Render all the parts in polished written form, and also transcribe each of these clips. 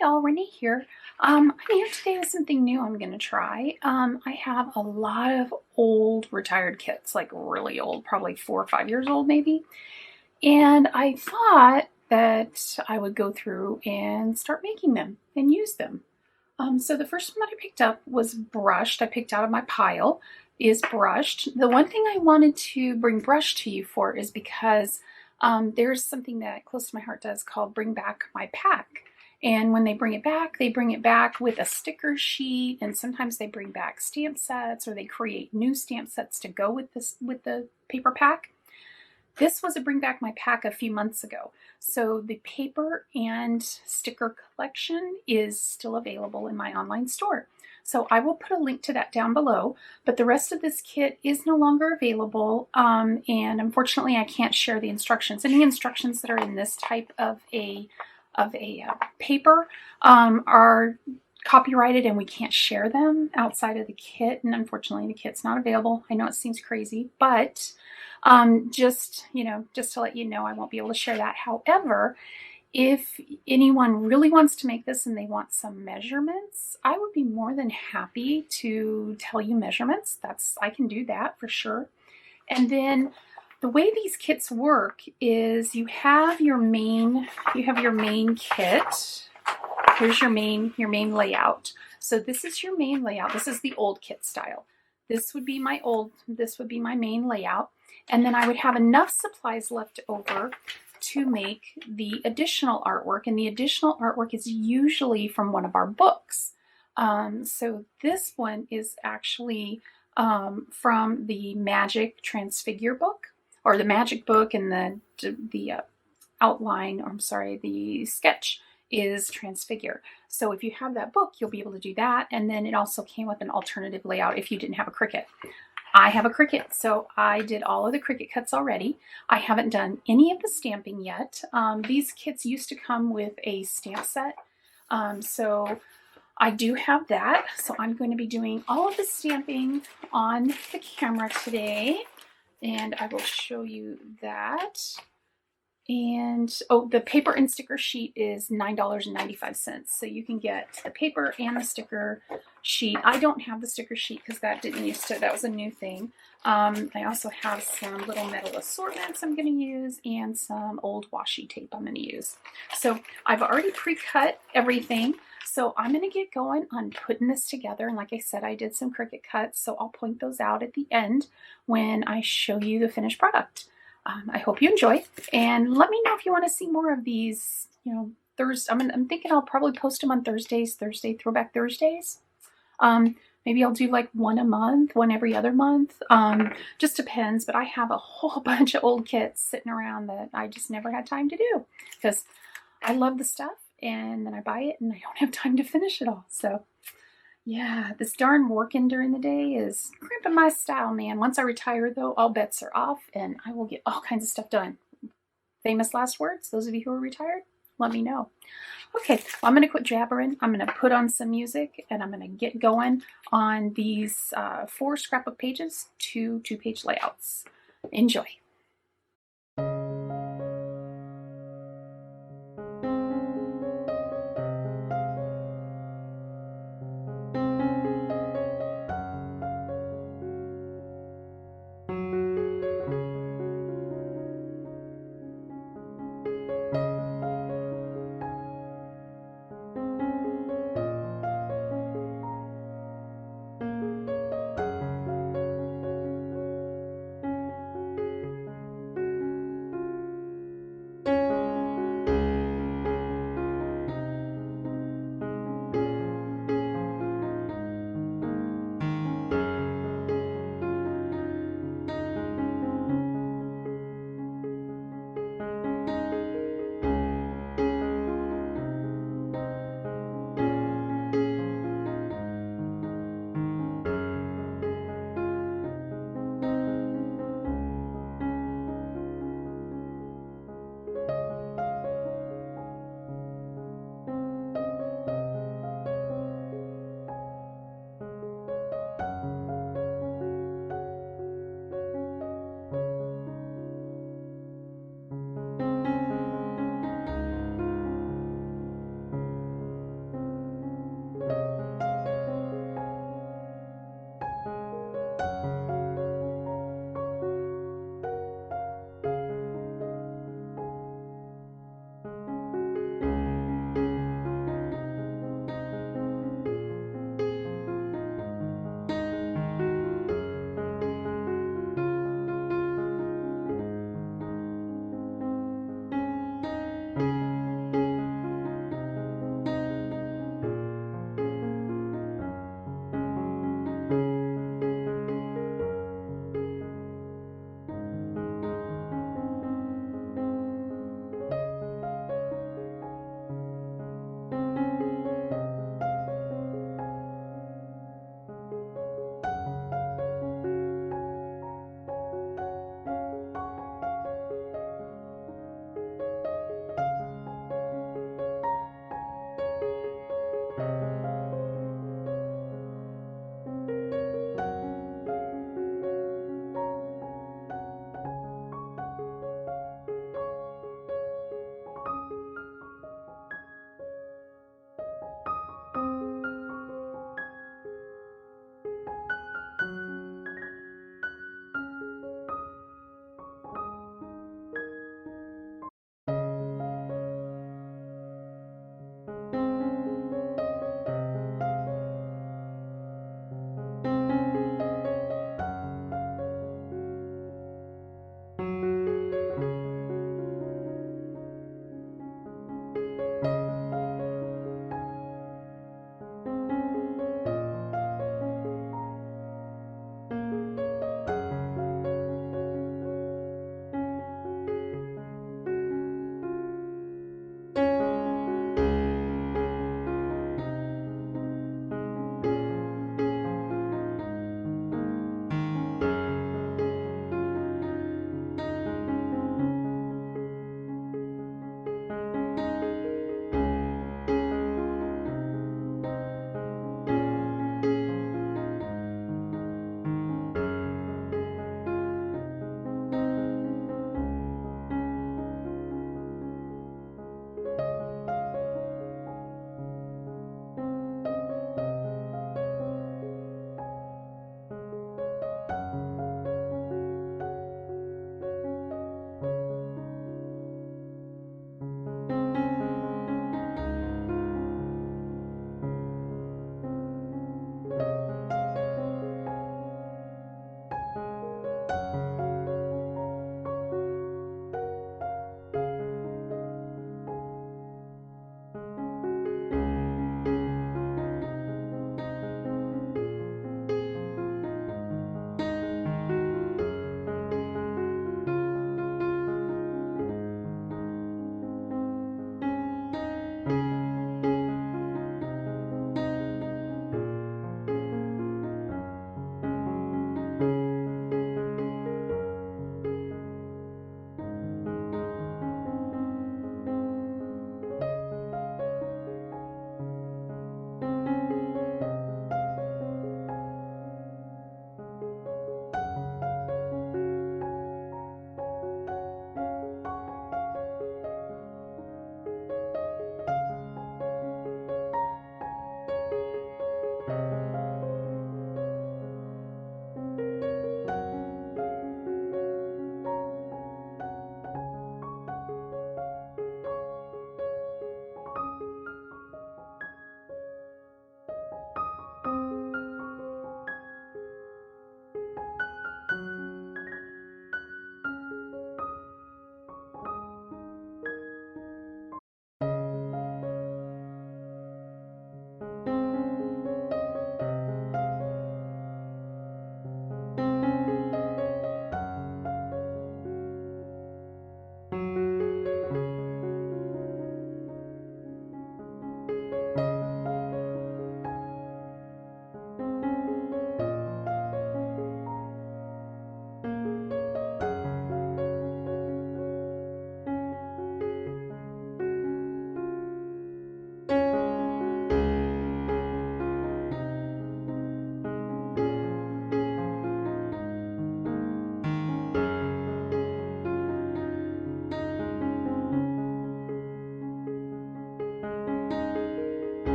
Hi all, Renee here. I'm here today with something new I'm going to try. I have a lot of old retired kits, like really old, probably 4 or 5 years old maybe. And I thought that I would go through and start making them and use them. So the first one that I picked up was brushed. I picked out of my pile is brushed. The one thing I wanted to bring brush to you for is because there's something that close to my heart does called Bring Back My Pack. And when they bring it back with a sticker sheet, and sometimes they bring back stamp sets or they create new stamp sets to go with the paper pack. This was a Bring Back My Pack a few months ago. So the paper and sticker collection is still available in my online store. So I will put a link to that down below, but the rest of this kit is no longer available. And unfortunately I can't share the instructions. Any instructions that are in this type of a paper are copyrighted and we can't share them outside of the kit, and unfortunately the kit's not available. I know it seems crazy, but just to let you know, I won't be able to share that. However, if anyone really wants to make this and they want some measurements, I would be more than happy to tell you measurements. I can do that for sure. And then the way these kits work is you have your main kit. Here's your main layout. So this is your main layout. This is the old kit style. This would be my main layout. And then I would have enough supplies left over to make the additional artwork. And the additional artwork is usually from one of our books. So this one is actually from the Magic Transfigure book, or the Magic book, and the outline, or I'm sorry, the sketch is Transfigure. So if you have that book, you'll be able to do that. And then it also came with an alternative layout if you didn't have a Cricut. I have a Cricut, so I did all of the Cricut cuts already. I haven't done any of the stamping yet. These kits used to come with a stamp set, so I do have that. So I'm going to be doing all of the stamping on the camera today, and I will show you that. And oh, the paper and sticker sheet is $9.95. So you can get the paper and the sticker sheet. I don't have the sticker sheet because that was a new thing. I also have some little metal assortments I'm going to use and some old washi tape I'm going to use. So I've already pre-cut everything. So I'm going to get going on putting this together. And like I said, I did some Cricut cuts, so I'll point those out at the end when I show you the finished product. I hope you enjoy, and let me know if you want to see more of these. Thursday. I'm thinking I'll probably post them on Thursdays, Throwback Thursdays. Maybe I'll do like one a month, one every other month. Just depends, but I have a whole bunch of old kits sitting around that I just never had time to do because I love the stuff, and then I buy it and I don't have time to finish it all. So yeah, this darn working during the day is cramping my style, man. Once I retire, though, all bets are off and I will get all kinds of stuff done. Famous last words, those of you who are retired, let me know. Okay, well, I'm going to quit jabbering. I'm going to put on some music and I'm going to get going on these 4 scrapbook pages, 2 2-page layouts. Enjoy.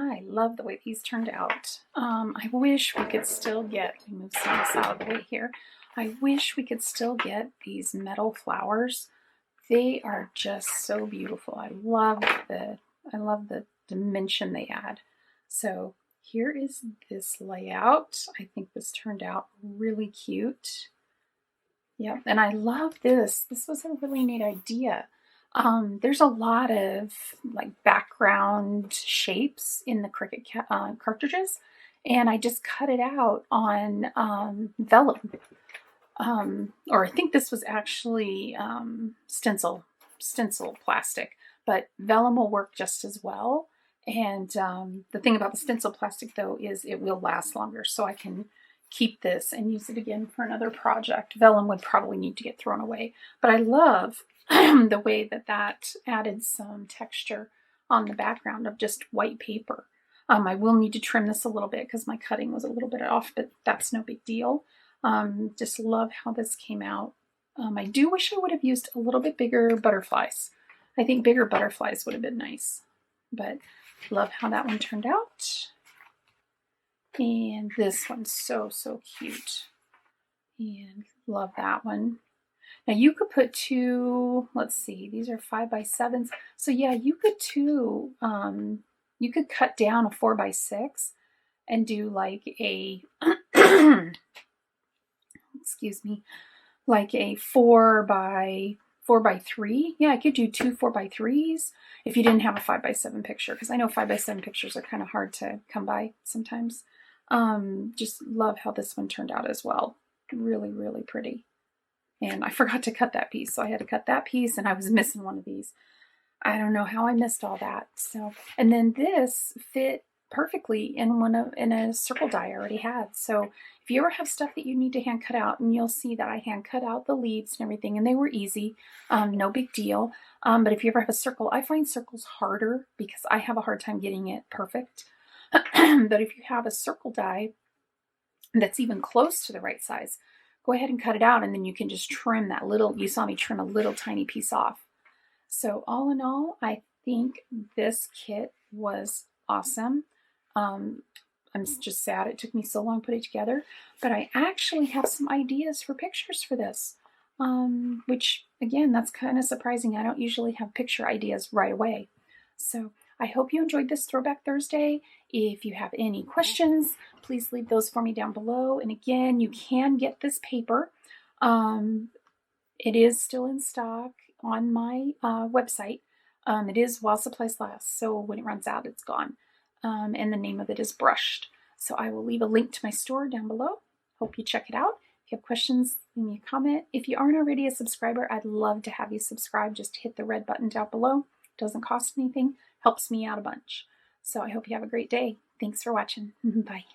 I love the way these turned out. I wish we could still get, let me move some of this out of the way here. I wish we could still get these metal flowers. They are just so beautiful. I love the dimension they add. So here is this layout. I think this turned out really cute. Yep, and I love this. This was a really neat idea. There's a lot of like background shapes in the Cricut cartridges, and I just cut it out on vellum. Or I think this was actually stencil plastic, but vellum will work just as well. And the thing about the stencil plastic though is it will last longer, so I can keep this and use it again for another project. Vellum would probably need to get thrown away, but I love the way that added some texture on the background of just white paper. I will need to trim this a little bit because my cutting was a little bit off, but that's no big deal. Just love how this came out. I do wish I would have used a little bit bigger butterflies. I think bigger butterflies would have been nice, but love how that one turned out. And this one's so cute, and love that one. Now you could put two, let's see, these are 5x7s. So yeah, you could you could cut down a 4x6 and do like a, excuse me, like a 4x3. Yeah, I could do two 4x3s if you didn't have a 5x7 picture, because I know 5x7 pictures are kind of hard to come by sometimes. Just love how this one turned out as well. Really pretty. And I forgot to cut that piece, so I had to cut that piece, and I was missing one of these. I don't know how I missed all that. So, and then this fit perfectly in a circle die I already had. So if you ever have stuff that you need to hand cut out, and you'll see that I hand cut out the leaves and everything, and they were easy, no big deal. But if you ever have a circle, I find circles harder because I have a hard time getting it perfect. But if you have a circle die that's even close to the right size, go ahead and cut it out, and then you can just trim that little, you saw me trim a little tiny piece off. So all in all, I think this kit was awesome. I'm just sad it took me so long to put it together, but I actually have some ideas for pictures for this, which again, that's kind of surprising. I don't usually have picture ideas right away. So I hope you enjoyed this Throwback Thursday. If you have any questions, please leave those for me down below. And again, you can get this paper. It is still in stock on my website. It is while supplies last, so when it runs out, it's gone. And the name of it is Brushed. So I will leave a link to my store down below. Hope you check it out. If you have questions, leave me a comment. If you aren't already a subscriber, I'd love to have you subscribe. Just hit the red button down below. It doesn't cost anything. Helps me out a bunch. So I hope you have a great day. Thanks for watching. Bye.